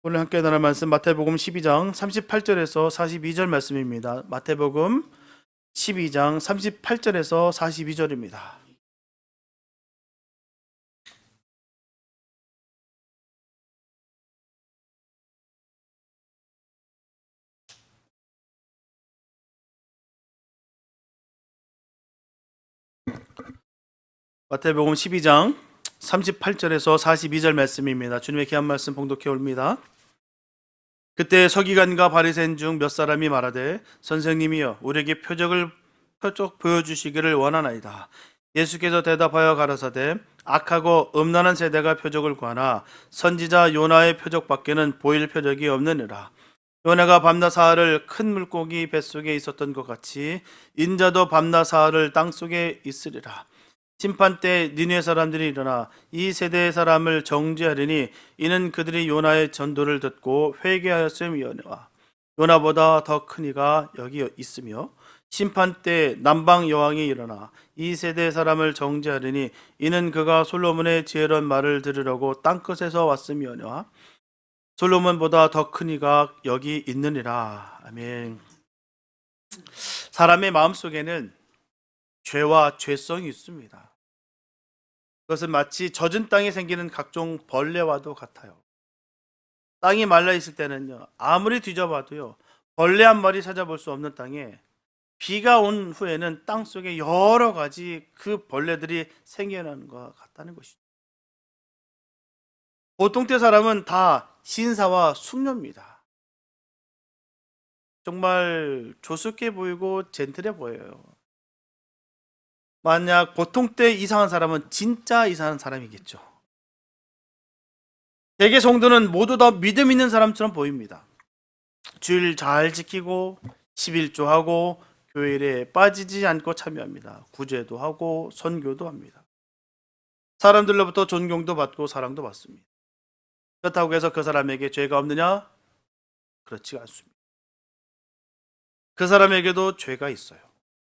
오늘 함께 나눌 말씀 마태복음 12장 38절에서 42절 말씀입니다. 마태복음 12장 38절에서 42절입니다. 마태복음 12장 38절에서 42절 말씀입니다. 주님의 귀한 말씀 봉독해 옵니다. 그때 서기관과 바리새인 중 몇 사람이 말하되 선생님이여 우리에게 표적 보여주시기를 원하나이다. 예수께서 대답하여 가라사대 악하고 음란한 세대가 표적을 구하나 선지자 요나의 표적밖에는 보일 표적이 없느니라. 요나가 밤낮 사흘을 큰 물고기 뱃속에 있었던 것 같이 인자도 밤낮 사흘을 땅속에 있으리라. 심판 때 니네 사람들이 일어나 이 세대의 사람을 정죄하리니 이는 그들이 요나의 전도를 듣고 회개하였음이오니와 요나보다 더 큰 이가 여기 있으며 심판 때 남방 여왕이 일어나 이 세대의 사람을 정죄하리니 이는 그가 솔로몬의 지혜로운 말을 들으려고 땅끝에서 왔음이오니와 솔로몬보다 더 큰 이가 여기 있느니라. 아멘. 사람의 마음속에는 죄와 죄성이 있습니다. 그것은 마치 젖은 땅에 생기는 각종 벌레와도 같아요. 땅이 말라 있을 때는요, 아무리 뒤져봐도요, 벌레 한 마리 찾아볼 수 없는 땅에 비가 온 후에는 땅 속에 여러 가지 그 벌레들이 생겨나는 것 같다는 것이죠. 보통 때 사람은 다 신사와 숙녀입니다. 정말 조숙해 보이고 젠틀해 보여요. 만약 보통 때 이상한 사람은 진짜 이상한 사람이겠죠. 대개 성도는 모두 다 믿음 있는 사람처럼 보입니다. 주일 잘 지키고 11조하고 교회에 빠지지 않고 참여합니다. 구제도 하고 선교도 합니다. 사람들로부터 존경도 받고 사랑도 받습니다. 그렇다고 해서 그 사람에게 죄가 없느냐? 그렇지가 않습니다. 그 사람에게도 죄가 있어요.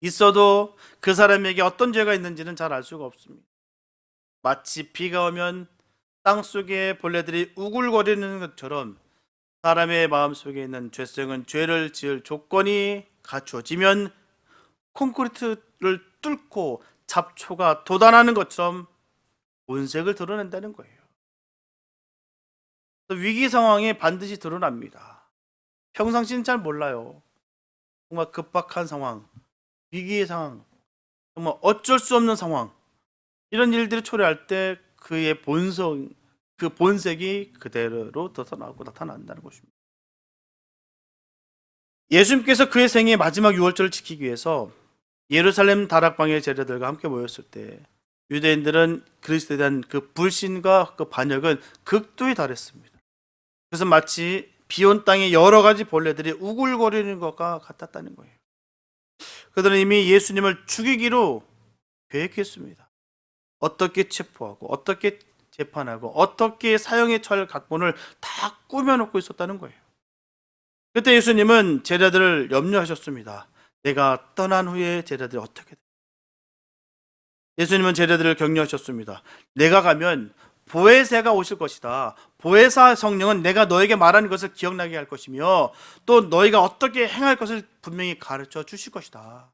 있어도 그 사람에게 어떤 죄가 있는지는 잘 알 수가 없습니다. 마치 비가 오면 땅속에 벌레들이 우글거리는 것처럼 사람의 마음속에 있는 죄성은 죄를 지을 조건이 갖추어지면 콘크리트를 뚫고 잡초가 돋아나는 것처럼 본색을 드러낸다는 거예요. 위기 상황에 반드시 드러납니다. 평상시는 잘 몰라요. 정말 급박한 상황, 위기의 상황, 정말 어쩔 수 없는 상황, 이런 일들이 초래할 때 그의 그 본색이 그대로 드러나고 나타난다는 것입니다. 예수님께서 그의 생애 마지막 유월절을 지키기 위해서 예루살렘 다락방의 제자들과 함께 모였을 때 유대인들은 그리스도에 대한 그 불신과 그 반역은 극도에 달했습니다. 그래서 마치 비온 땅에 여러 가지 벌레들이 우글거리는 것과 같았다는 거예요. 그들은 이미 예수님을 죽이기로 계획했습니다. 어떻게 체포하고 어떻게 재판하고 어떻게 사형에 처할 각본을 다 꾸며놓고 있었다는 거예요. 그때 예수님은 제자들을 염려하셨습니다. 내가 떠난 후에 제자들이 어떻게 돼? 예수님은 제자들을 격려하셨습니다. 내가 가면 보혜사가 오실 것이다. 보혜사 성령은 내가 너에게 말하는 것을 기억나게 할 것이며 또 너희가 어떻게 행할 것을 분명히 가르쳐 주실 것이다.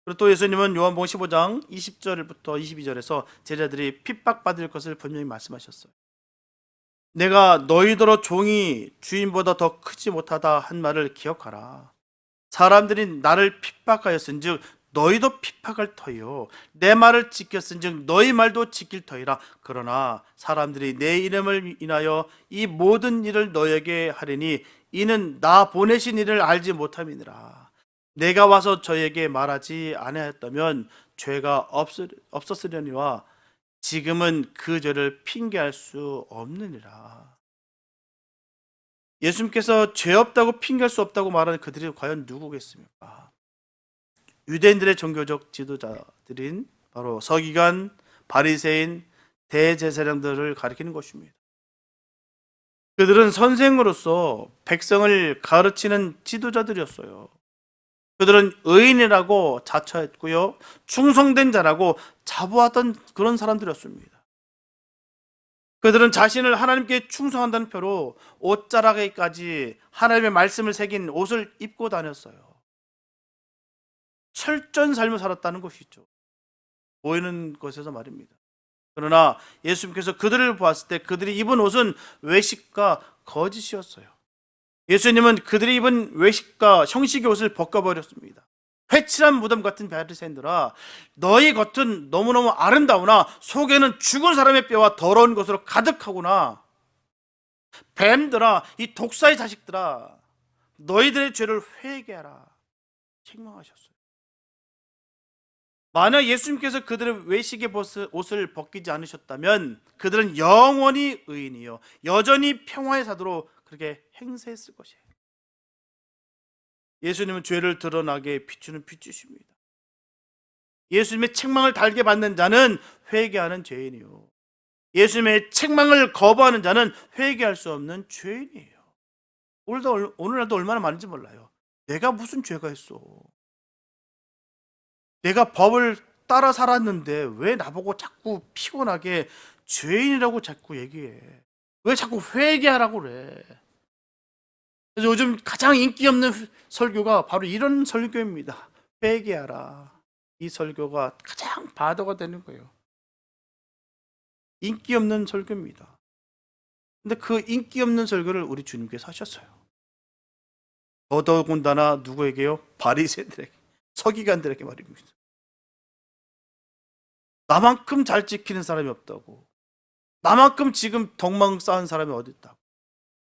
그리고 또 예수님은 요한복음 15장 20절부터 22절에서 제자들이 핍박받을 것을 분명히 말씀하셨어요. 내가 너희더러 종이 주인보다 더 크지 못하다 한 말을 기억하라. 사람들이 나를 핍박하였은즉 너희도 핍박할 터이요 내 말을 지켰은즉 너희 말도 지킬 터이라. 그러나 사람들이 내 이름을 인하여 이 모든 일을 너에게 하리니 이는 나 보내신 이를 알지 못함이니라. 내가 와서 저에게 말하지 아니하였다면 죄가 없었으려니와 지금은 그 죄를 핑계할 수 없느니라. 예수님께서 죄 없다고 핑계할 수 없다고 말하는 그들이 과연 누구겠습니까? 유대인들의 종교적 지도자들인 바로 서기관, 바리새인, 대제사장들을 가리키는 것입니다. 그들은 선생으로서 백성을 가르치는 지도자들이었어요. 그들은 의인이라고 자처했고요, 충성된 자라고 자부하던 그런 사람들이었습니다. 그들은 자신을 하나님께 충성한다는 표로 옷자락에까지 하나님의 말씀을 새긴 옷을 입고 다녔어요. 철저한 삶을 살았다는 것이죠. 보이는 것에서 말입니다. 그러나 예수님께서 그들을 보았을 때 그들이 입은 옷은 외식과 거짓이었어요. 예수님은 그들이 입은 외식과 형식의 옷을 벗겨버렸습니다. 회칠한 무덤 같은 바리새인들아, 너희 겉은 너무너무 아름다우나 속에는 죽은 사람의 뼈와 더러운 것으로 가득하구나. 뱀들아, 이 독사의 자식들아, 너희들의 죄를 회개하라. 책망하셨어요. 만약 예수님께서 그들의 외식의 옷을 벗기지 않으셨다면 그들은 영원히 의인이요 여전히 평화의 사도로 그렇게 행세했을 것이에요. 예수님은 죄를 드러나게 비추는 빛이십니다. 예수님의 책망을 달게 받는 자는 회개하는 죄인이요 예수님의 책망을 거부하는 자는 회개할 수 없는 죄인이에요. 오늘날도 얼마나 많은지 몰라요. 내가 무슨 죄가 있어? 내가 법을 따라 살았는데 왜 나보고 자꾸 피곤하게 죄인이라고 자꾸 얘기해? 왜 자꾸 회개하라고 그래? 그래서 요즘 가장 인기 없는 설교가 바로 이런 설교입니다. 회개하라. 이 설교가 가장 바더가 되는 거예요. 인기 없는 설교입니다. 근데 그 인기 없는 설교를 우리 주님께서 하셨어요. 더더군다나 누구에게요? 바리새인들에게, 서기관들에게 말입니다. 나만큼 잘 지키는 사람이 없다고. 나만큼 지금 덕망 쌓은 사람이 어디 있다고.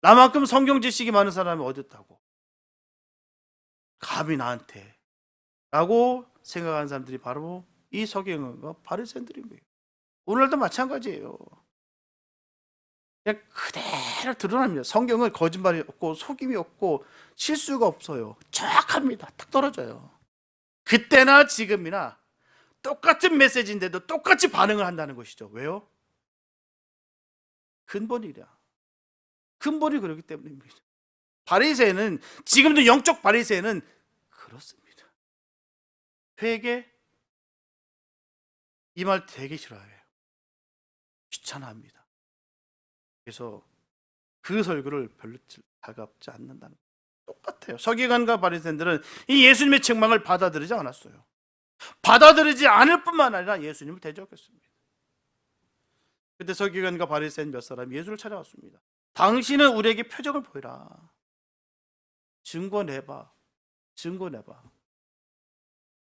나만큼 성경 지식이 많은 사람이 어디 있다고. 감히 나한테 라고 생각하는 사람들이 바로 이 서기관과 바리새인들인 거예요. 오늘도 마찬가지예요. 그냥 그대로 드러납니다. 성경은 거짓말이 없고 속임이 없고 실수가 없어요. 정확합니다. 딱 떨어져요. 그때나 지금이나 똑같은 메시지인데도 똑같이 반응을 한다는 것이죠. 왜요? 근본이라. 근본이 그렇기 때문입니다. 바리새인은 지금도 영적 바리새인은 그렇습니다. 회개 이 말 되게 싫어해요. 귀찮아합니다. 그래서 그 설교를 별로 달갑지 않는다는 거예요. 똑같아요. 서기관과 바리새인들은 이 예수님의 책망을 받아들이지 않았어요. 받아들이지 않을 뿐만 아니라 예수님을 대적했습니다. 그때 서기관과 바리새인 몇 사람이 예수를 찾아왔습니다. 당신은 우리에게 표적을 보이라. 증거 내봐.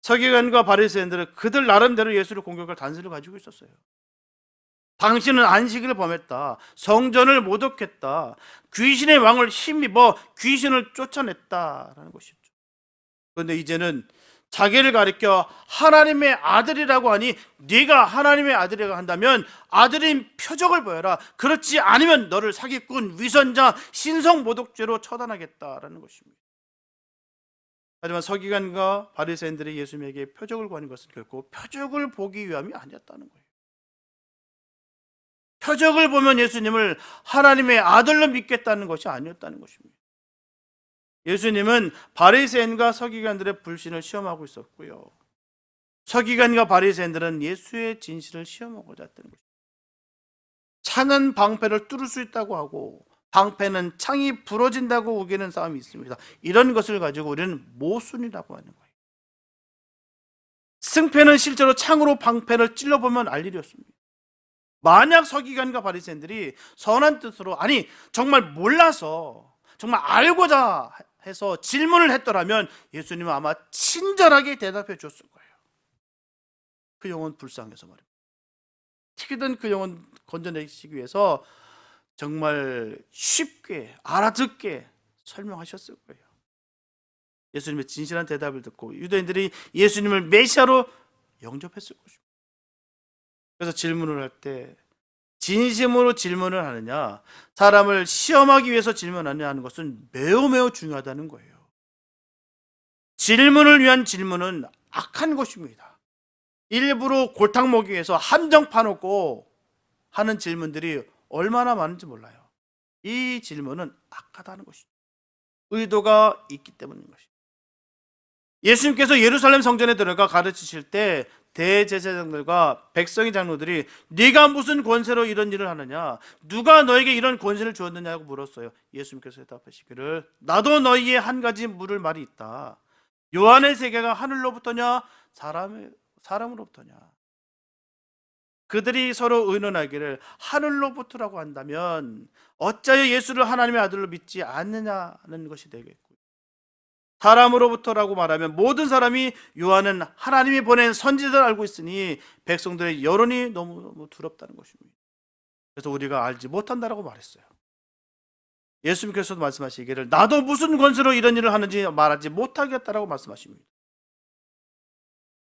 서기관과 바리새인들은 그들 나름대로 예수를 공격할 단서를 가지고 있었어요. 당신은 안식일을 범했다. 성전을 모독했다. 귀신의 왕을 힘입어 귀신을 쫓아냈다라는 것이죠. 그런데 이제는 자기를 가리켜 하나님의 아들이라고 하니 네가 하나님의 아들이라고 한다면 아들인 표적을 보여라. 그렇지 않으면 너를 사기꾼, 위선자, 신성모독죄로 처단하겠다라는 것입니다. 하지만 서기관과 바리새인들이 예수님에게 표적을 구하는 것은 결코 표적을 보기 위함이 아니었다는 거예요. 표적을 보면 예수님을 하나님의 아들로 믿겠다는 것이 아니었다는 것입니다. 예수님은 바리새인과 서기관들의 불신을 시험하고 있었고요. 서기관과 바리새인들은 예수의 진실을 시험하고자 했던 것입니다. 창은 방패를 뚫을 수 있다고 하고 방패는 창이 부러진다고 우기는 싸움이 있습니다. 이런 것을 가지고 우리는 모순이라고 하는 거예요. 승패는 실제로 창으로 방패를 찔러보면 알 일이었습니다. 만약 서기관과 바리새인들이 선한 뜻으로 아니 정말 몰라서 정말 알고자 해서 질문을 했더라면 예수님은 아마 친절하게 대답해 줬을 거예요. 그 영혼 불쌍해서 말입니다. 어떻게든 그 영혼 건져내시기 위해서 정말 쉽게 알아듣게 설명하셨을 거예요. 예수님의 진실한 대답을 듣고 유대인들이 예수님을 메시아로 영접했을 것입니다. 그래서 질문을 할 때 진심으로 질문을 하느냐, 사람을 시험하기 위해서 질문하느냐 하는 것은 매우 중요하다는 거예요. 질문을 위한 질문은 악한 것입니다. 일부러 골탕 먹기 위해서 함정 파놓고 하는 질문들이 얼마나 많은지 몰라요. 이 질문은 악하다는 것이죠. 의도가 있기 때문인 것입니다. 예수님께서 예루살렘 성전에 들어가 가르치실 때 대제사장들과 백성의 장로들이 네가 무슨 권세로 이런 일을 하느냐, 누가 너에게 이런 권세를 주었느냐고 물었어요. 예수님께서 대답하시기를 나도 너희의 한 가지 물을 말이 있다. 요한의 세계가 하늘로부터냐 사람으로부터냐. 그들이 서로 의논하기를 하늘로부터라고 한다면 어찌하여 예수를 하나님의 아들로 믿지 않느냐는 것이 되겠고, 사람으로부터라고 말하면 모든 사람이 요한은 하나님이 보낸 선지자를 알고 있으니 백성들의 여론이 너무 두렵다는 것입니다. 그래서 우리가 알지 못한다라고 말했어요. 예수님께서도 말씀하시기를 나도 무슨 권세로 이런 일을 하는지 말하지 못하겠다라고 말씀하십니다.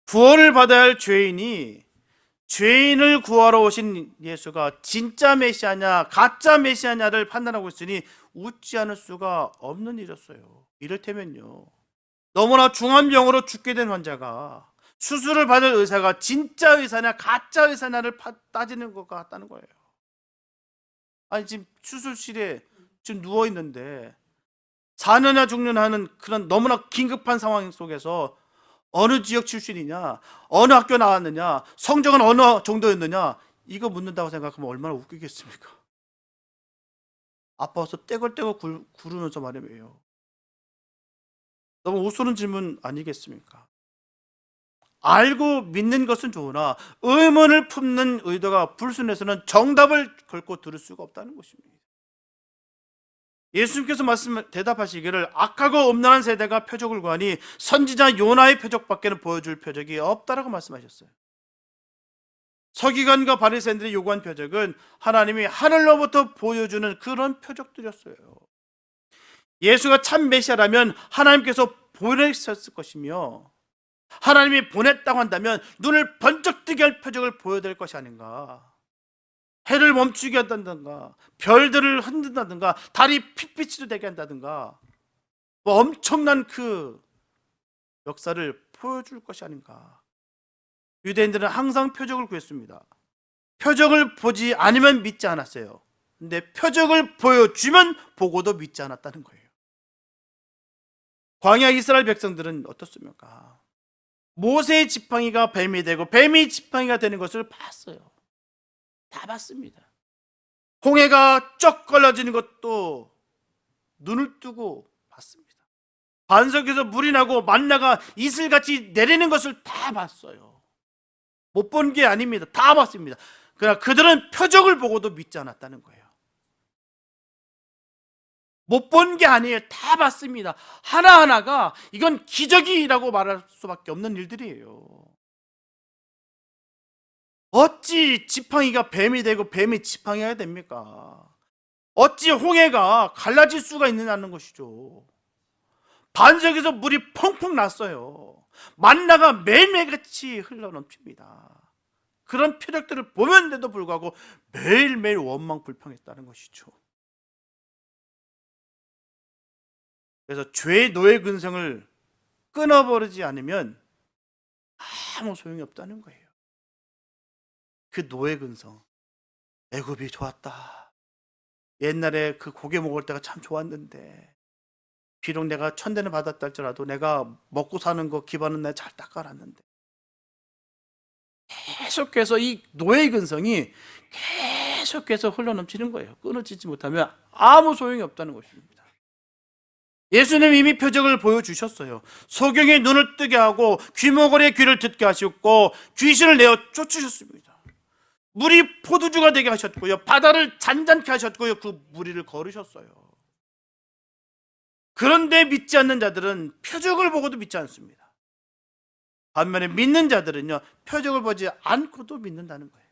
구원을 받아야 할 죄인이 죄인을 구하러 오신 예수가 진짜 메시아냐 가짜 메시아냐를 판단하고 있으니 웃지 않을 수가 없는 일이었어요. 이를테면요, 너무나 중한 병으로 죽게 된 환자가 수술을 받을 의사가 진짜 의사냐 가짜 의사냐를 따지는 것 같다는 거예요. 아니, 지금 수술실에 지금 누워 있는데 사느냐 죽느냐 하는 그런 너무나 긴급한 상황 속에서 어느 지역 출신이냐, 어느 학교 나왔느냐, 성적은 어느 정도였느냐, 이거 묻는다고 생각하면 얼마나 웃기겠습니까? 아파서 떼굴떼굴 구르면서 말이에요. 너무 우스운 질문 아니겠습니까? 알고 믿는 것은 좋으나 의문을 품는 의도가 불순해서는 정답을 결코 들을 수가 없다는 것입니다. 예수님께서 대답하시기를 악하고 음란한 세대가 표적을 구하니 선지자 요나의 표적밖에는 보여줄 표적이 없다라고 말씀하셨어요. 서기관과 바리새인들이 요구한 표적은 하나님이 하늘로부터 보여주는 그런 표적들이었어요. 예수가 참 메시아라면 하나님께서 보내셨을 것이며, 하나님이 보냈다고 한다면 눈을 번쩍 뜨게 할 표적을 보여드릴 것이 아닌가. 해를 멈추게 한다든가, 별들을 흔든다든가, 달이 핏빛으로 되게 한다든가, 엄청난 그 역사를 보여줄 것이 아닌가. 유대인들은 항상 표적을 구했습니다. 표적을 보지 않으면 믿지 않았어요. 근데 표적을 보여주면 보고도 믿지 않았다는 거예요. 광야 이스라엘 백성들은 어떻습니까? 모세의 지팡이가 뱀이 되고 뱀이 지팡이가 되는 것을 봤어요. 다 봤습니다. 홍해가 쩍 걸러지는 것도 눈을 뜨고 봤습니다. 반석에서 물이 나고 만나가 이슬같이 내리는 것을 다 봤어요. 못 본 게 아닙니다. 다 봤습니다. 그러나 그들은 표적을 보고도 믿지 않았다는 거예요. 못 본 게 아니에요. 다 봤습니다. 하나하나가 이건 기적이라고 말할 수밖에 없는 일들이에요. 어찌 지팡이가 뱀이 되고 뱀이 지팡이가 됩니까? 어찌 홍해가 갈라질 수가 있느냐는 것이죠. 반석에서 물이 펑펑 났어요. 만나가 매일매일같이 흘러넘칩니다. 그런 표적들을 보면서도 불구하고 매일매일 원망불평했다는 것이죠. 그래서 죄의 노예 근성을 끊어버리지 않으면 아무 소용이 없다는 거예요. 그 노예 근성, 애굽이 좋았다. 옛날에 그 고기 먹을 때가 참 좋았는데, 비록 내가 천대는 받았다 할지라도 내가 먹고 사는 거 기반은 내가 잘 닦아놨는데, 계속해서 이 노예 근성이 계속해서 흘러넘치는 거예요. 끊어지지 못하면 아무 소용이 없다는 것입니다. 예수님 이미 표적을 보여주셨어요. 소경의 눈을 뜨게 하고 귀머거리의 귀를 듣게 하셨고 귀신을 내어 쫓으셨습니다. 물이 포도주가 되게 하셨고요, 바다를 잔잔케 하셨고요, 그 무리를 걸으셨어요. 그런데 믿지 않는 자들은 표적을 보고도 믿지 않습니다. 반면에 믿는 자들은요, 표적을 보지 않고도 믿는다는 거예요.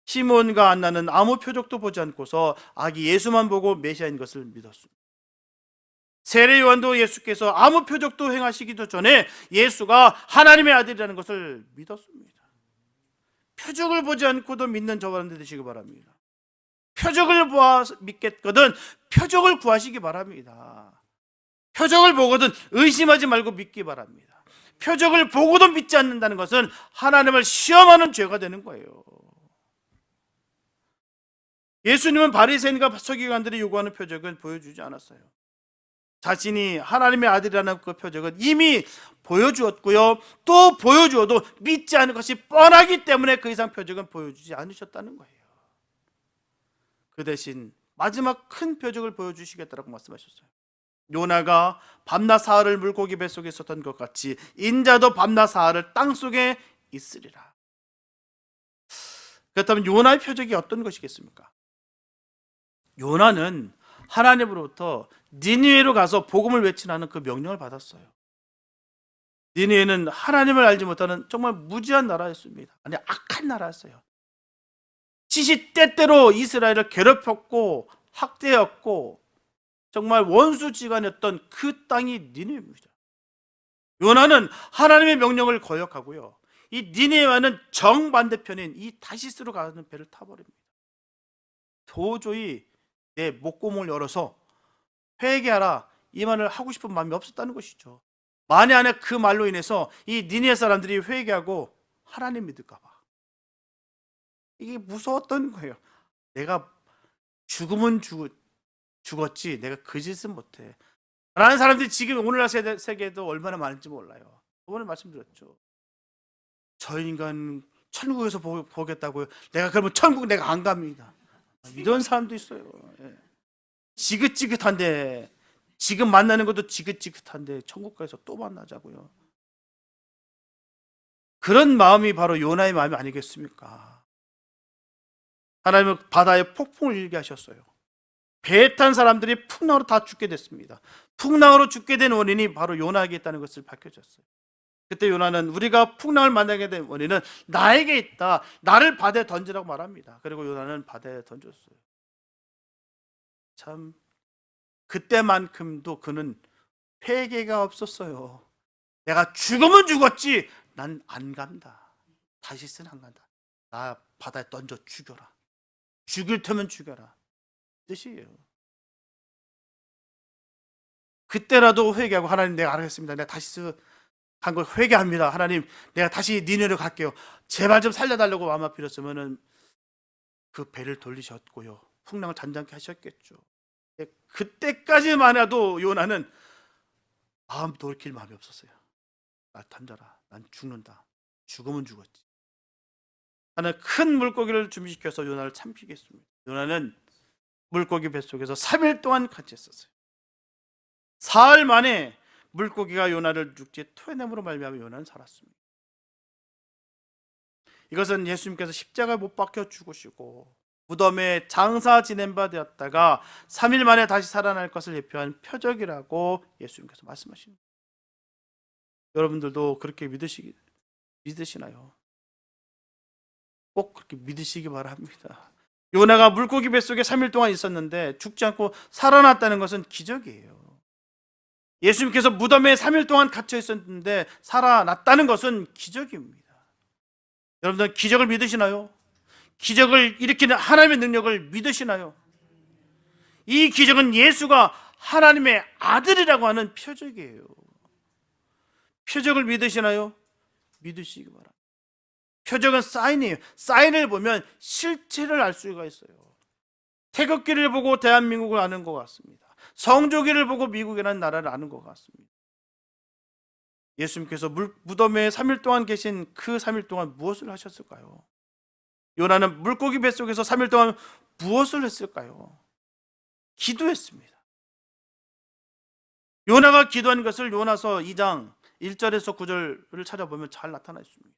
시몬과 안나는 아무 표적도 보지 않고서 아기 예수만 보고 메시아인 것을 믿었습니다. 세례 요한도 예수께서 아무 표적도 행하시기도 전에 예수가 하나님의 아들이라는 것을 믿었습니다. 표적을 보지 않고도 믿는 저와 여러분들 되시기 바랍니다. 표적을 보아 믿겠거든 표적을 구하시기 바랍니다. 표적을 보거든 의심하지 말고 믿기 바랍니다. 표적을 보고도 믿지 않는다는 것은 하나님을 시험하는 죄가 되는 거예요. 예수님은 바리새인과 서기관들이 요구하는 표적은 보여주지 않았어요. 자신이 하나님의 아들이라는 그 표적은 이미 보여주었고요, 또 보여주어도 믿지 않은 것이 뻔하기 때문에 그 이상 표적은 보여주지 않으셨다는 거예요. 그 대신 마지막 큰 표적을 보여주시겠다라고 말씀하셨어요. 요나가 밤낮 사흘을 물고기 뱃속에 있었던 것 같이 인자도 밤낮 사흘을 땅속에 있으리라. 그렇다면 요나의 표적이 어떤 것이겠습니까? 요나는 하나님으로부터 니느웨로 가서 복음을 외치라는 그 명령을 받았어요. 니느웨는 하나님을 알지 못하는 정말 무지한 나라였습니다. 아니, 악한 나라였어요. 시시때때로 이스라엘을 괴롭혔고 학대했고 정말 원수지간이었던 그 땅이 니느웨입니다. 요나는 하나님의 명령을 거역하고요, 이 니느웨와는 정반대편인 이 다시스로 가는 배를 타버립니다. 도저히 내 목구멍을 열어서 회개하라 이 말을 하고 싶은 마음이 없었다는 것이죠. 만에 안에 그 말로 인해서 이 니느웨 사람들이 회개하고 하나님 믿을까 봐 이게 무서웠던 거예요. 내가 죽으면 죽었지 내가 그 짓은 못해 라는 사람들이 지금 오늘날 세계에도 얼마나 많은지 몰라요. 저번에 말씀드렸죠. 저 인간 천국에서 보겠다고요. 내가 그러면 천국 내가 안 갑니다. 이런 사람도 있어요. 지긋지긋한데, 지금 만나는 것도 지긋지긋한데 천국 가서 또 만나자고요. 그런 마음이 바로 요나의 마음이 아니겠습니까? 하나님은 바다에 폭풍을 일게 하셨어요. 배에 탄 사람들이 풍랑으로 다 죽게 됐습니다. 풍랑으로 죽게 된 원인이 바로 요나에게 있다는 것을 밝혀졌어요. 그때 요나는 우리가 풍랑을 만나게 된 원인은 나에게 있다, 나를 바다에 던지라고 말합니다. 그리고 요나는 바다에 던졌어요. 참 그때만큼도 그는 회개가 없었어요. 내가 죽으면 죽었지 난 안 간다, 다시는 안 간다, 나 바다에 던져 죽여라, 죽일 테면 죽여라 뜻이에요. 그때라도 회개하고 하나님 내가 알겠습니다, 내가 다시 한 걸 회개합니다, 하나님 내가 다시 니네로 갈게요, 제발 좀 살려달라고 마음 빌었으면은 그 배를 돌리셨고요, 풍랑을 잔잔케 하셨겠죠. 그때까지만 해도 요나는 마음 돌이킬 마음이 없었어요. 날 던져라, 난 죽는다, 죽으면 죽었지. 하나는 큰 물고기를 준비시켜서 요나를 참히게 했습니다. 요나는 물고기 뱃속에서 3일 동안 같이 있었어요. 사흘 만에 물고기가 요나를 육지에 토해냄으로 말미암아 요나는 살았습니다. 이것은 예수님께서 십자가에 못 박혀 죽으시고 무덤에 장사 지낸 바 되었다가 3일 만에 다시 살아날 것을 예표한 표적이라고 예수님께서 말씀하십니다. 여러분들도 그렇게 믿으시나요? 꼭 그렇게 믿으시기 바랍니다. 요나가 물고기 뱃속에 3일 동안 있었는데 죽지 않고 살아났다는 것은 기적이에요. 예수님께서 무덤에 3일 동안 갇혀 있었는데 살아났다는 것은 기적입니다. 여러분들 기적을 믿으시나요? 기적을 일으키는 하나님의 능력을 믿으시나요? 이 기적은 예수가 하나님의 아들이라고 하는 표적이에요. 표적을 믿으시나요? 믿으시기 바랍니다. 표적은 사인이에요. 사인을 보면 실체를 알 수가 있어요. 태극기를 보고 대한민국을 아는 것 같습니다. 성조기를 보고 미국이라는 나라를 아는 것 같습니다. 예수님께서 무덤에 3일 동안 계신 그 3일 동안 무엇을 하셨을까요? 요나는 물고기 뱃속에서 3일 동안 무엇을 했을까요? 기도했습니다. 요나가 기도한 것을 요나서 2장 1절에서 9절을 찾아보면 잘 나타나 있습니다.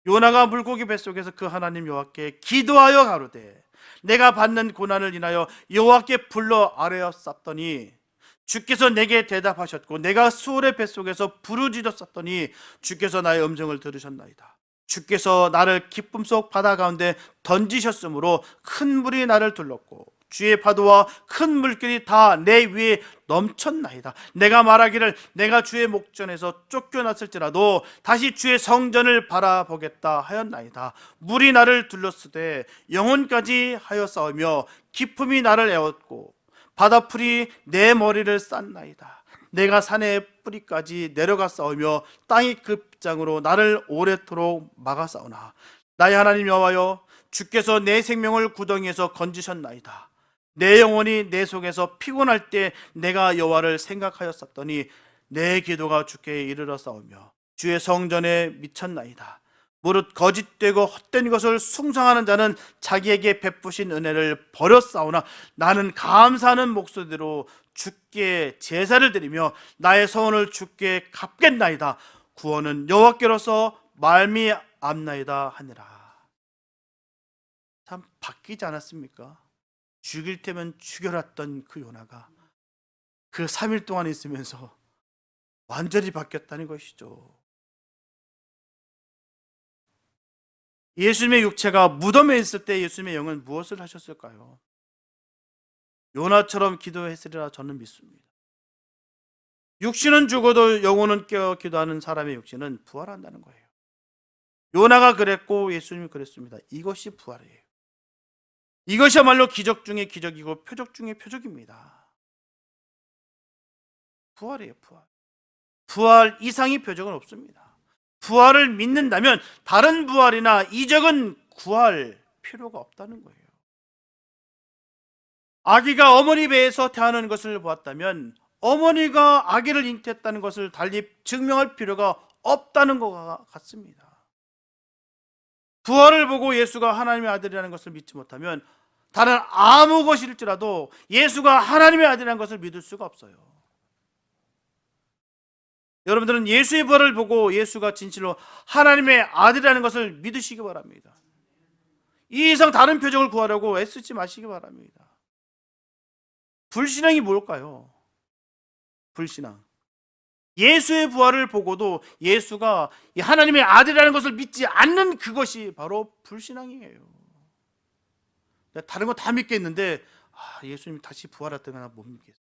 요나가 물고기 뱃속에서 그 하나님 여호와께 기도하여 가로되 내가 받는 고난을 인하여 여호와께 불러 아뢰었사더니 주께서 내게 대답하셨고 내가 수월의 뱃속에서 부르짖었사더니 주께서 나의 음성을 들으셨나이다. 주께서 나를 기쁨 속 바다 가운데 던지셨으므로 큰 물이 나를 둘렀고 주의 파도와 큰 물길이 다 내 위에 넘쳤나이다. 내가 말하기를 내가 주의 목전에서 쫓겨났을지라도 다시 주의 성전을 바라보겠다 하였나이다. 물이 나를 둘렀으되 영혼까지 하여 싸우며 기품이 나를 애웠고 바다풀이 내 머리를 쌌나이다. 내가 산의 뿌리까지 내려가 싸우며 땅이 급장으로 나를 오래도록 막아 싸우나 나의 하나님 여호와여 주께서 내 생명을 구덩이에서 건지셨나이다. 내 영혼이 내 속에서 피곤할 때 내가 여호와를 생각하였었더니 내 기도가 주께 이르렀사오며 주의 성전에 미쳤나이다. 무릇 거짓되고 헛된 것을 숭상하는 자는 자기에게 베푸신 은혜를 버렸사오나 나는 감사하는 목소리로 주께 제사를 드리며 나의 소원을 주께 갚겠나이다. 구원은 여호와께로서 말미암나이다 하니라. 참 바뀌지 않았습니까? 죽일 테면 죽여놨던 그 요나가 그 3일 동안 있으면서 완전히 바뀌었다는 것이죠. 예수님의 육체가 무덤에 있을 때 예수님의 영은 무엇을 하셨을까요? 요나처럼 기도했으리라 저는 믿습니다. 육신은 죽어도 영혼은 깨어 기도하는 사람의 육신은 부활한다는 거예요. 요나가 그랬고 예수님이 그랬습니다. 이것이 부활이에요. 이것이야말로 기적 중에 기적이고 표적 중에 표적입니다. 부활이에요, 부활. 부활 이상의 표적은 없습니다. 부활을 믿는다면 다른 부활이나 이적은 구할 필요가 없다는 거예요. 아기가 어머니 배에서 태어나는 것을 보았다면 어머니가 아기를 잉태했다는 것을 달리 증명할 필요가 없다는 것과 같습니다. 부활을 보고 예수가 하나님의 아들이라는 것을 믿지 못하면 다른 아무 것일지라도 예수가 하나님의 아들이라는 것을 믿을 수가 없어요. 여러분들은 예수의 부활을 보고 예수가 진실로 하나님의 아들이라는 것을 믿으시기 바랍니다. 이 이상 다른 표적을 구하려고 애쓰지 마시기 바랍니다. 불신앙이 뭘까요? 불신앙. 예수의 부활을 보고도 예수가 하나님의 아들이라는 것을 믿지 않는 그것이 바로 불신앙이에요. 다른 거 다 믿겠는데 예수님이 다시 부활했다면 나 못 믿겠어요.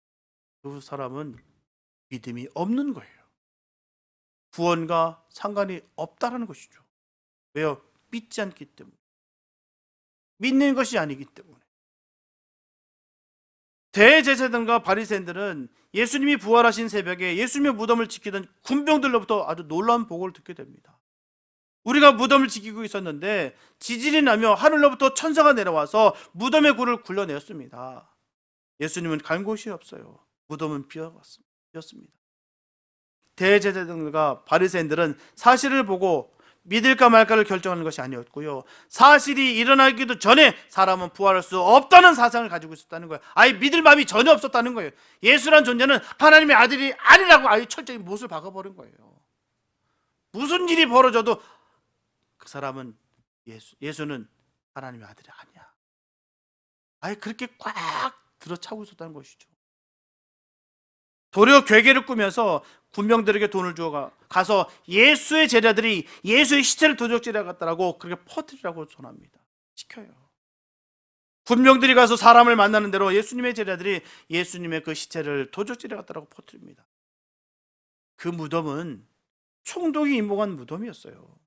그 사람은 믿음이 없는 거예요. 구원과 상관이 없다는 것이죠. 왜요? 믿지 않기 때문에. 믿는 것이 아니기 때문에. 대제사장과 바리새인들은 예수님이 부활하신 새벽에 예수님의 무덤을 지키던 군병들로부터 아주 놀라운 보고를 듣게 됩니다. 우리가 무덤을 지키고 있었는데 지진이 나며 하늘로부터 천사가 내려와서 무덤의 굴을 굴러내었습니다. 예수님은 간 곳이 없어요. 무덤은 비었습니다. 대제사장과 바리새인들은 사실을 보고 믿을까 말까를 결정하는 것이 아니었고요. 사실이 일어나기도 전에 사람은 부활할 수 없다는 사상을 가지고 있었다는 거예요. 아예 믿을 마음이 전혀 없었다는 거예요. 예수란 존재는 하나님의 아들이 아니라고 아예 철저히 못을 박아버린 거예요. 무슨 일이 벌어져도 그 사람은 예수는 하나님의 아들이 아니야. 아예 그렇게 꽉 들어차고 있었다는 것이죠. 도리어 괴계를 꾸면서 군병들에게 돈을 주어 가서 예수의 제자들이 예수의 시체를 도적질해 갔다라고 그렇게 퍼뜨리라고 전합니다. 시켜요. 군병들이 가서 사람을 만나는 대로 예수님의 제자들이 예수님의 그 시체를 도적질해 갔다라고 퍼뜨립니다. 그 무덤은 총독이 임목한 무덤이었어요.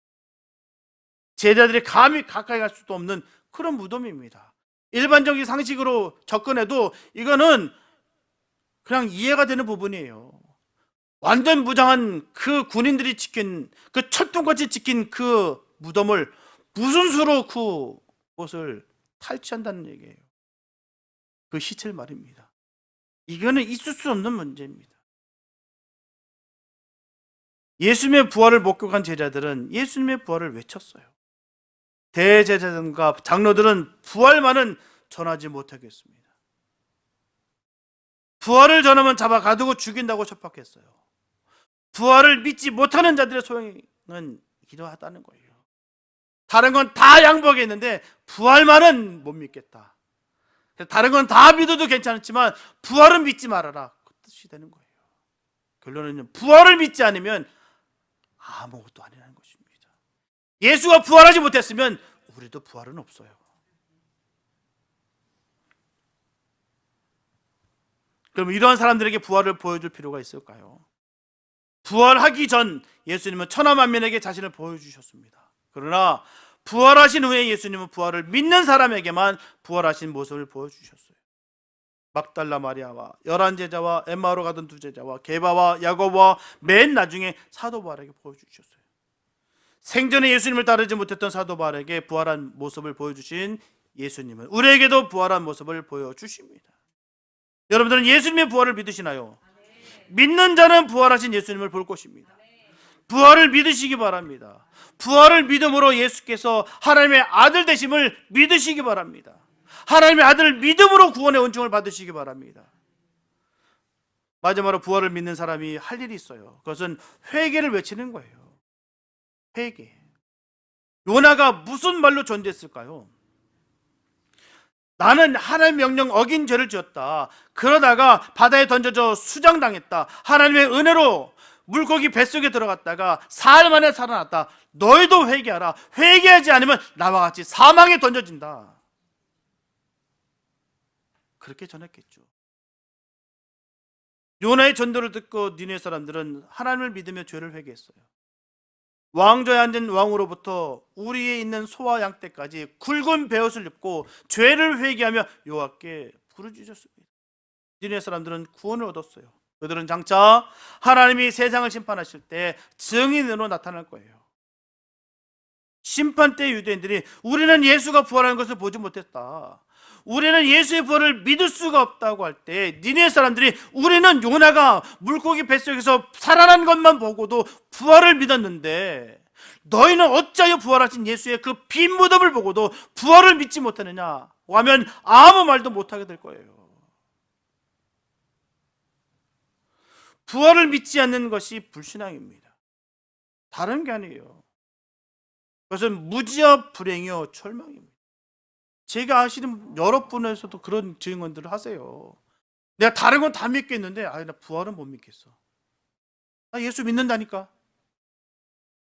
제자들이 감히 가까이 갈 수도 없는 그런 무덤입니다. 일반적인 상식으로 접근해도 이거는 그냥 이해가 되는 부분이에요. 완전 무장한 그 군인들이 지킨 그 철통같이 지킨 그 무덤을 무슨 수로 그곳을 탈취한다는 얘기예요. 그 시체를 말입니다. 이거는 있을 수 없는 문제입니다. 예수님의 부활을 목격한 제자들은 예수님의 부활을 외쳤어요. 대제사장과 장로들은 부활만은 전하지 못하겠습니다. 부활을 전하면 잡아 가두고 죽인다고 척박했어요. 부활을 믿지 못하는 자들의 소용은 이러하다는 거예요. 다른 건 다 양보하겠는데 부활만은 못 믿겠다. 다른 건 다 믿어도 괜찮지만 부활은 믿지 말아라. 그 뜻이 되는 거예요. 결론은 부활을 믿지 않으면 아무것도 아니라는 것입니다. 예수가 부활하지 못했으면 우리도 부활은 없어요. 그럼 이러한 사람들에게 부활을 보여줄 필요가 있을까요? 부활하기 전 예수님은 천하만민에게 자신을 보여주셨습니다. 그러나 부활하신 후에 예수님은 부활을 믿는 사람에게만 부활하신 모습을 보여주셨어요. 막달라 마리아와 11제자와 엠마오로 가던 2제자와 게바와 야고보와 맨 나중에 사도 바울에게 보여주셨어요. 생전에 예수님을 따르지 못했던 사도 바울에게 부활한 모습을 보여주신 예수님은 우리에게도 부활한 모습을 보여주십니다. 여러분들은 예수님의 부활을 믿으시나요? 믿는 자는 부활하신 예수님을 볼 것입니다. 부활을 믿으시기 바랍니다. 부활을 믿음으로 예수께서 하나님의 아들 되심을 믿으시기 바랍니다. 하나님의 아들을 믿음으로 구원의 은총을 받으시기 바랍니다. 마지막으로 부활을 믿는 사람이 할 일이 있어요. 그것은 회개를 외치는 거예요. 회개. 요나가 무슨 말로 전도했을까요? 나는 하나님의 명령 어긴 죄를 지었다. 그러다가 바다에 던져져 수장당했다. 하나님의 은혜로 물고기 뱃속에 들어갔다가 사흘 만에 살아났다. 너희도 회개하라. 회개하지 않으면 나와 같이 사망에 던져진다. 그렇게 전했겠죠. 요나의 전도를 듣고 니네 사람들은 하나님을 믿으며 죄를 회개했어요. 왕좌에 앉은 왕으로부터 우리에 있는 소와 양떼까지 굵은 베옷을 입고 죄를 회개하며 여호와께 부르짖었습니다. 니네 사람들은 구원을 얻었어요. 그들은 장차 하나님이 세상을 심판하실 때 증인으로 나타날 거예요. 심판 때 유대인들이 우리는 예수가 부활하는 것을 보지 못했다. 우리는 예수의 부활을 믿을 수가 없다고 할 때 니네 사람들이 우리는 요나가 물고기 뱃속에서 살아난 것만 보고도 부활을 믿었는데 너희는 어찌하여 부활하신 예수의 그 빈 무덤을 보고도 부활을 믿지 못하느냐 하면 아무 말도 못하게 될 거예요. 부활을 믿지 않는 것이 불신앙입니다. 다른 게 아니에요. 그것은 무지와 불행이요 절망입니다. 제가 아시는 여러 분에서도 그런 증언들을 하세요. 내가 다른 건 다 믿겠는데 나 부활은 못 믿겠어. 나 예수 믿는다니까.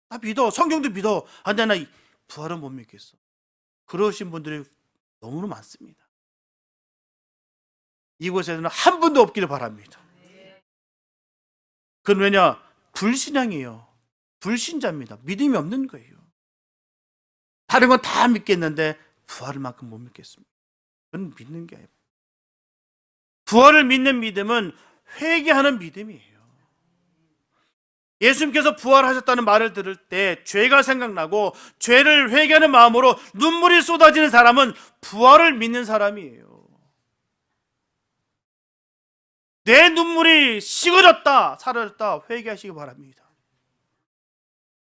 나 믿어. 성경도 믿어. 근데 나 부활은 못 믿겠어. 그러신 분들이 너무나 많습니다. 이곳에는 한 분도 없기를 바랍니다. 그건 왜냐? 불신앙이에요. 불신자입니다. 믿음이 없는 거예요. 다른 건 다 믿겠는데 부활만큼 못 믿겠습니다. 그건 믿는 게 아니에요. 부활을 믿는 믿음은 회개하는 믿음이에요. 예수님께서 부활하셨다는 말을 들을 때 죄가 생각나고 죄를 회개하는 마음으로 눈물이 쏟아지는 사람은 부활을 믿는 사람이에요. 내 눈물이 식어졌다, 사라졌다 회개하시기 바랍니다.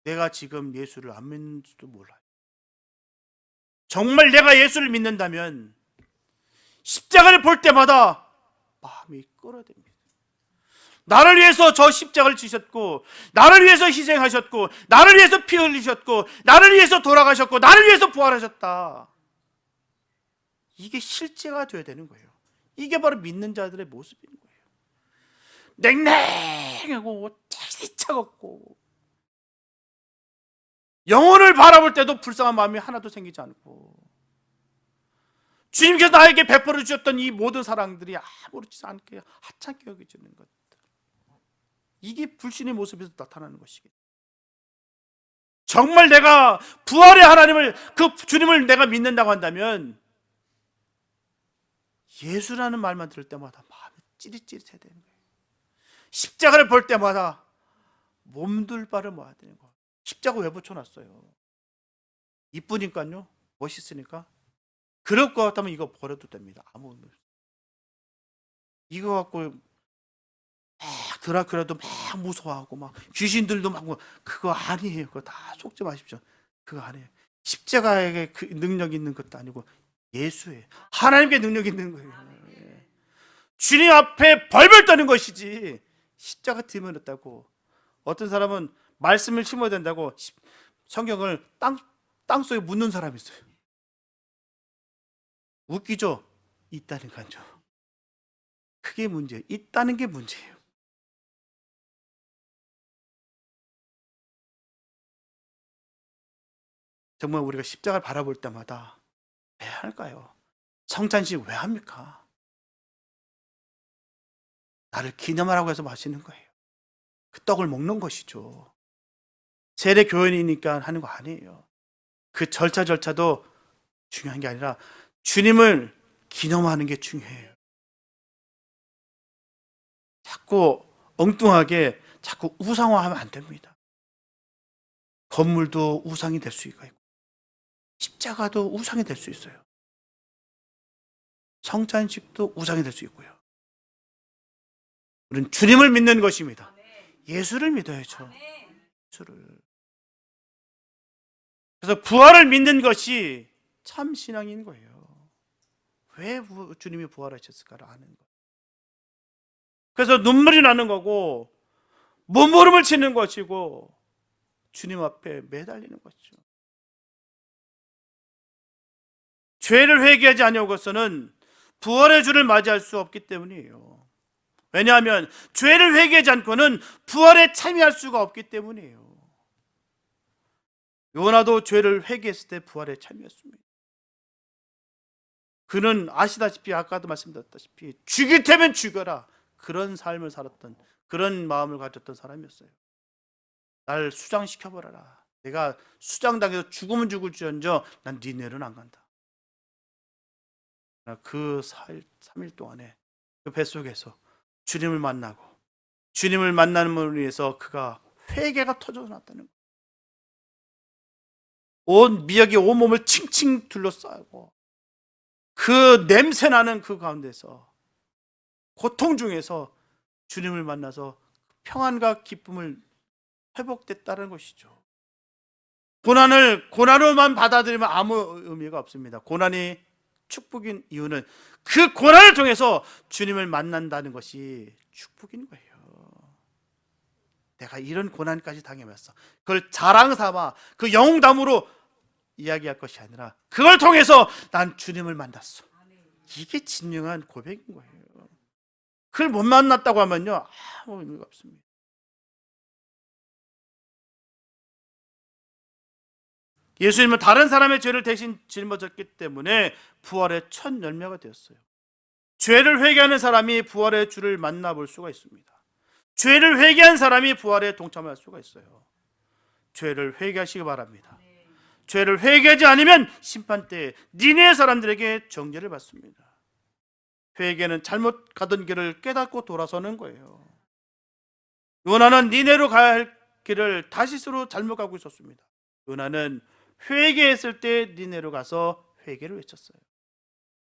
내가 지금 예수를 안 믿는지도 몰라요. 정말 내가 예수를 믿는다면 십자가를 볼 때마다 마음이 끓어듭니다. 나를 위해서 저 십자가를 지셨고, 나를 위해서 희생하셨고, 나를 위해서 피 흘리셨고, 나를 위해서 돌아가셨고, 나를 위해서 부활하셨다. 이게 실제가 되어야 되는 거예요. 이게 바로 믿는 자들의 모습인 거예요. 냉랭하고 차갑고 영혼을 바라볼 때도 불쌍한 마음이 하나도 생기지 않고 주님께서 나에게 베풀어 주셨던 이 모든 사랑들이 아무렇지 않게 하찮게 여겨지는 것들, 이게 불신의 모습에서 나타나는 것이겠죠. 정말 내가 부활의 하나님을, 그 주님을 내가 믿는다고 한다면 예수라는 말만 들을 때마다 마음이 찌릿찌릿해야 되는 거예요. 십자가를 볼 때마다 몸둘 바를 모아야 되는 거예요. 십자가 왜 붙여놨어요? 이쁘니까요. 멋있으니까. 그럴 것 같다면 이거 버려도 됩니다. 아무 의미 없어요. 이거 갖고 드라큘라도 막 무서워하고 막 귀신들도 막 그거 아니에요. 그거 다 속지 마십시오. 그거 아니에요. 십자가에 그 능력 있는 것도 아니고 예수예요. 하나님께 능력 있는 거예요. 주님 앞에 벌벌 떠는 것이지 십자가 뒤집어졌다고. 어떤 사람은 말씀을 심어야 된다고 성경을 땅속에 묻는 사람이 있어요. 웃기죠? 있다는 거죠. 그게 문제예요. 있다는 게 문제예요. 정말 우리가 십자가를 바라볼 때마다 왜 할까요? 성찬식 왜 합니까? 나를 기념하라고 해서 마시는 거예요. 그 떡을 먹는 것이죠. 세례 교인이니까 하는 거 아니에요. 그 절차도 중요한 게 아니라 주님을 기념하는 게 중요해요. 자꾸 엉뚱하게 자꾸 우상화하면 안 됩니다. 건물도 우상이 될 수 있고 십자가도 우상이 될 수 있어요. 성찬식도 우상이 될 수 있고요. 우리는 주님을 믿는 것입니다. 예수를 믿어야죠. 예수를. 그래서 부활을 믿는 것이 참 신앙인 거예요. 왜 주님이 부활하셨을까를 아는 거예요. 그래서 눈물이 나는 거고 몸부림을 치는 것이고 주님 앞에 매달리는 것이죠. 죄를 회개하지 아니하고서는 부활의 주를 맞이할 수 없기 때문이에요. 왜냐하면 죄를 회개하지 않고는 부활에 참여할 수가 없기 때문이에요. 요나도 죄를 회개했을 때 부활에 참여했습니다. 그는 아시다시피 아까도 말씀드렸다시피 죽일 테면 죽여라, 그런 삶을 살았던, 그런 마음을 가졌던 사람이었어요. 날 수장시켜버려라. 내가 수장당해서 죽으면 죽을지언정 난 니네는 안 간다. 그 3일 동안에 그 뱃속에서 주님을 만나고 주님을 만남으로 인해서 그가 회개가 터져났다는 거예요. 온 미역이 온 몸을 칭칭 둘러싸고 그 냄새나는 그 가운데서 고통 중에서 주님을 만나서 평안과 기쁨을 회복됐다는 것이죠. 고난으로만 받아들이면 아무 의미가 없습니다. 고난이 축복인 이유는 그 고난을 통해서 주님을 만난다는 것이 축복인 거예요. 내가 이런 고난까지 당해봤어, 그걸 자랑 삼아 그 영웅담으로 이야기할 것이 아니라 그걸 통해서 난 주님을 만났어, 이게 진정한 고백인 거예요. 그걸 못 만났다고 하면요 아무 의미가 없습니다. 예수님은 다른 사람의 죄를 대신 짊어졌기 때문에 부활의 첫 열매가 되었어요. 죄를 회개하는 사람이 부활의 주를 만나볼 수가 있습니다. 죄를 회개한 사람이 부활에 동참할 수가 있어요. 죄를 회개하시기 바랍니다. 죄를 회개하지 않으면 심판때에 니네 사람들에게 정죄를 받습니다. 회개는 잘못 가던 길을 깨닫고 돌아서는 거예요. 요나는 니네로 가야 할 길을 다시스로 잘못 가고 있었습니다. 요나는 회개했을 때 니네로 가서 회개를 외쳤어요.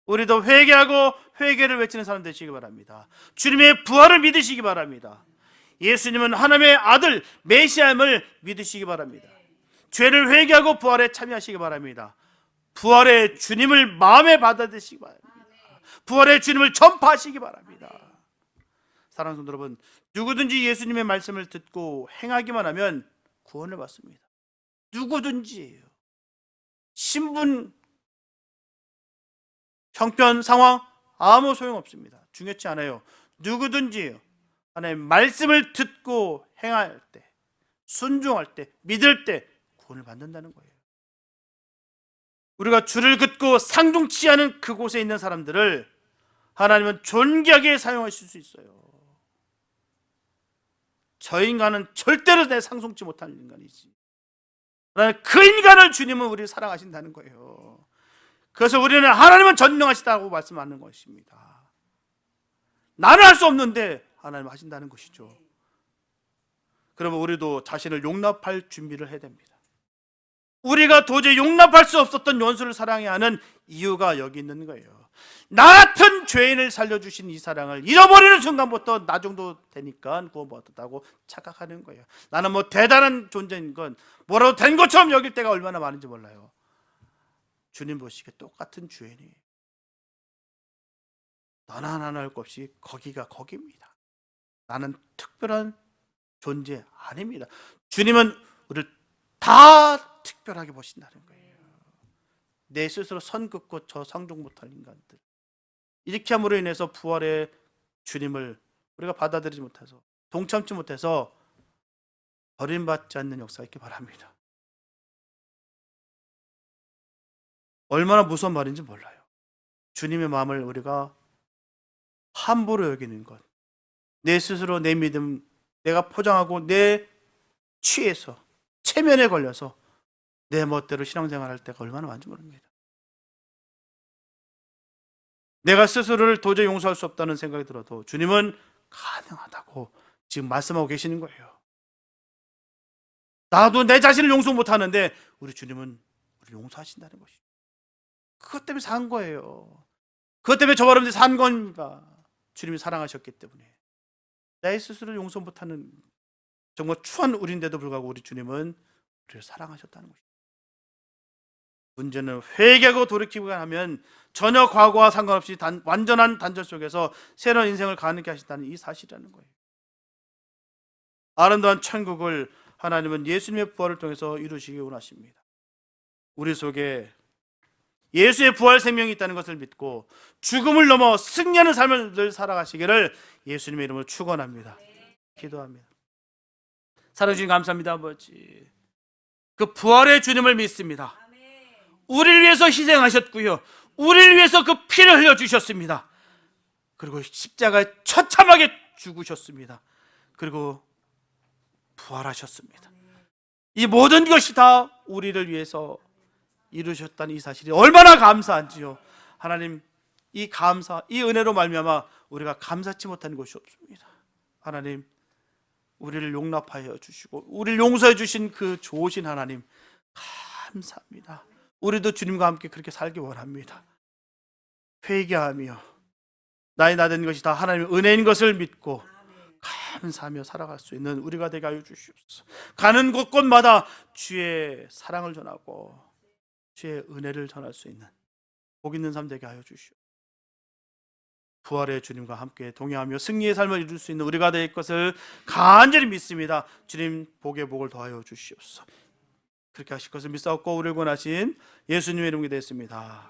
우리도 회개하고 회개를 외치는 사람 되시기 바랍니다. 주님의 부활을 믿으시기 바랍니다. 예수님은 하나님의 아들 메시아임을 믿으시기 바랍니다. 죄를 회개하고 부활에 참여하시기 바랍니다. 부활의 주님을 마음에 받아들이시기 바랍니다. 부활의 주님을 전파하시기 바랍니다. 사랑하는 성도 여러분, 누구든지 예수님의 말씀을 듣고 행하기만 하면 구원을 받습니다. 누구든지예요. 신분, 형편, 상황 아무 소용없습니다. 중요치 않아요. 누구든지예요. 하나님의 말씀을 듣고 행할 때, 순종할 때, 믿을 때 구원을 받는다는 거예요. 우리가 주를 긋고 상종치 않은 그곳에 있는 사람들을 하나님은 존귀하게 사용하실 수 있어요. 저 인간은 절대로 내 상종치 못할 인간이지. 그 인간을 주님은 우리를 사랑하신다는 거예요. 그래서 우리는 하나님은 전능하시다고 말씀하는 것입니다. 나는 할 수 없는데 하나님은 하신다는 것이죠. 그러면 우리도 자신을 용납할 준비를 해야 됩니다. 우리가 도저히 용납할 수 없었던 원수를 사랑해야 하는 이유가 여기 있는 거예요. 나 같은 죄인을 살려주신 이 사랑을 잃어버리는 순간부터 나 정도 되니까 구원받았다고 착각하는 거예요. 나는 뭐 대단한 존재인 건 뭐라도 된 것처럼 여길 때가 얼마나 많은지 몰라요. 주님 보시기에 똑같은 죄인이에요. 너나 하나 할 것 없이 거기가 거기입니다. 나는 특별한 존재 아닙니다. 주님은 우리를 다 특별하게 보신다는 거예요. 내 스스로 선 긋고 저 상종 못할 인간들, 이렇게 함으로 인해서 부활의 주님을 우리가 받아들이지 못해서, 동참치 못해서 버림받지 않는 역사가 있기 바랍니다. 얼마나 무서운 말인지 몰라요. 주님의 마음을 우리가 함부로 여기는 것, 내 스스로 내 믿음 내가 포장하고 내 취해서 체면에 걸려서 내 멋대로 신앙생활 할 때가 얼마나 많은지 모릅니다. 내가 스스로를 도저히 용서할 수 없다는 생각이 들어도 주님은 가능하다고 지금 말씀하고 계시는 거예요. 나도 내 자신을 용서 못하는데 우리 주님은 우리를 용서하신다는 것이죠. 그것 때문에 산 거예요. 그것 때문에 저와 여러분들이 산 겁니다. 주님이 사랑하셨기 때문에. 내 스스로 용서 못하는 정말 추한 우리인데도 불구하고 우리 주님은 우리를 사랑하셨다는 것입니다. 문제는 회개하고 돌이키고 하면 전혀 과거와 상관없이 완전한 단절 속에서 새로운 인생을 가능케 하신다는 이 사실이라는 거예요. 아름다운 천국을 하나님은 예수님의 부활을 통해서 이루시기 원하십니다. 우리 속에 예수의 부활 생명이 있다는 것을 믿고 죽음을 넘어 승리하는 삶을 늘 살아가시기를 예수님의 이름으로 축원합니다. 기도합니다. 사랑해 주님 감사합니다. 아버지, 그 부활의 주님을 믿습니다. 우리를 위해서 희생하셨고요, 우리를 위해서 그 피를 흘려주셨습니다. 그리고 십자가에 처참하게 죽으셨습니다. 그리고 부활하셨습니다. 이 모든 것이 다 우리를 위해서 이루셨다는 이 사실이 얼마나 감사한지요. 하나님, 이 감사, 이 은혜로 말미암아 우리가 감사치 못하는 것이 없습니다. 하나님, 우리를 용납하여 주시고 우리를 용서해 주신 그 좋으신 하나님 감사합니다. 우리도 주님과 함께 그렇게 살기 원합니다. 회개하며 나의 나된 것이 다 하나님의 은혜인 것을 믿고 감사하며 살아갈 수 있는 우리가 되게 하여 주시옵소서. 가는 곳곳마다 주의 사랑을 전하고 주의 은혜를 전할 수 있는 복 있는 삶 되게 하여 주시옵소서. 부활의 주님과 함께 동행하며 승리의 삶을 이룰 수 있는 우리가 될 것을 간절히 믿습니다. 주님 복의 복을 더하여 주시옵소서. 그렇게 하실 것을 믿사옵고 우리를 권하신 예수님의 이름이 됐습니다.